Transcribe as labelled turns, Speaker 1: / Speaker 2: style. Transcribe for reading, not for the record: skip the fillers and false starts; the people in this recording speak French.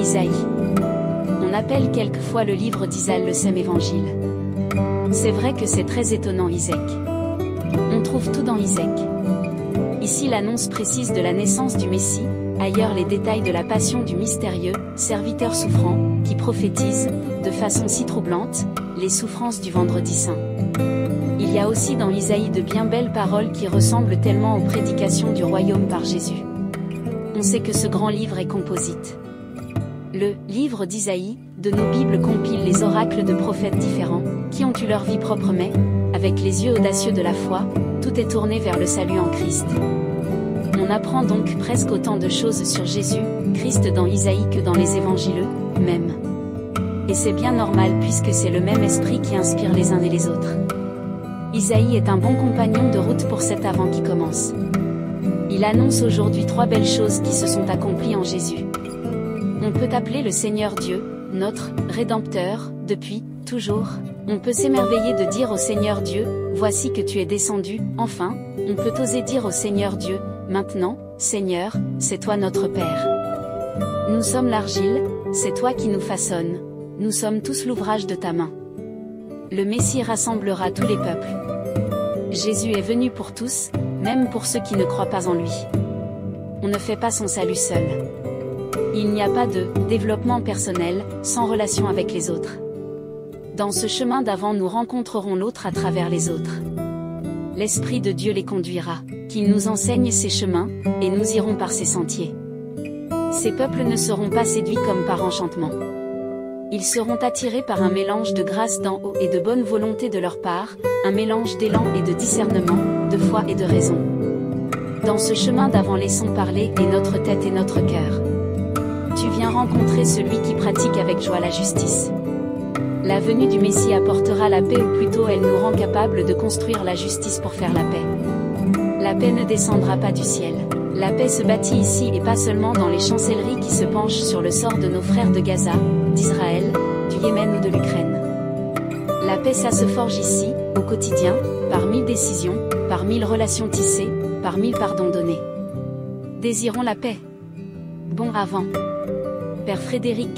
Speaker 1: Isaïe. On appelle quelquefois le livre d'Isaïe le Sem Évangile. C'est vrai que c'est très étonnant Isaac. On trouve tout dans Isaac. Ici l'annonce précise de la naissance du Messie, ailleurs les détails de la passion du mystérieux serviteur souffrant, qui prophétise, de façon si troublante, les souffrances du vendredi saint. Il y a aussi dans Isaïe de bien belles paroles qui ressemblent tellement aux prédications du royaume par Jésus. On sait que ce grand livre est composite. Le « livre d'Isaïe » de nos Bibles compile les oracles de prophètes différents, qui ont eu leur vie propre mais, avec les yeux audacieux de la foi, tout est tourné vers le salut en Christ. On apprend donc presque autant de choses sur Jésus, Christ dans Isaïe que dans les évangiles, même. Et c'est bien normal puisque c'est le même esprit qui inspire les uns et les autres. Isaïe est un bon compagnon de route pour cet avant qui commence. Il annonce aujourd'hui 3 belles choses qui se sont accomplies en Jésus. On peut appeler le Seigneur Dieu, notre Rédempteur, depuis, toujours. On peut s'émerveiller de dire au Seigneur Dieu, voici que tu es descendu, enfin, on peut oser dire au Seigneur Dieu, maintenant, Seigneur, c'est toi notre Père. Nous sommes l'argile, c'est toi qui nous façonnes, nous sommes tous l'ouvrage de ta main. Le Messie rassemblera tous les peuples. Jésus est venu pour tous, même pour ceux qui ne croient pas en lui. On ne fait pas son salut seul. Il n'y a pas de développement personnel sans relation avec les autres. Dans ce chemin d'avant nous rencontrerons l'autre à travers les autres. L'Esprit de Dieu les conduira, qu'il nous enseigne ses chemins, et nous irons par ses sentiers. Ces peuples ne seront pas séduits comme par enchantement. Ils seront attirés par un mélange de grâce d'en haut et de bonne volonté de leur part, un mélange d'élan et de discernement, de foi et de raison. Dans ce chemin d'avant laissons parler et notre tête et notre cœur. Tu viens rencontrer celui qui pratique avec joie la justice. La venue du Messie apportera la paix ou plutôt elle nous rend capables de construire la justice pour faire la paix. La paix ne descendra pas du ciel. La paix se bâtit ici et pas seulement dans les chancelleries qui se penchent sur le sort de nos frères de Gaza, d'Israël, du Yémen ou de l'Ukraine. La paix ça se forge ici, au quotidien, par 1000 décisions, par 1000 relations tissées, par 1000 pardons donnés. Désirons la paix. Bon avant. Père Frédéric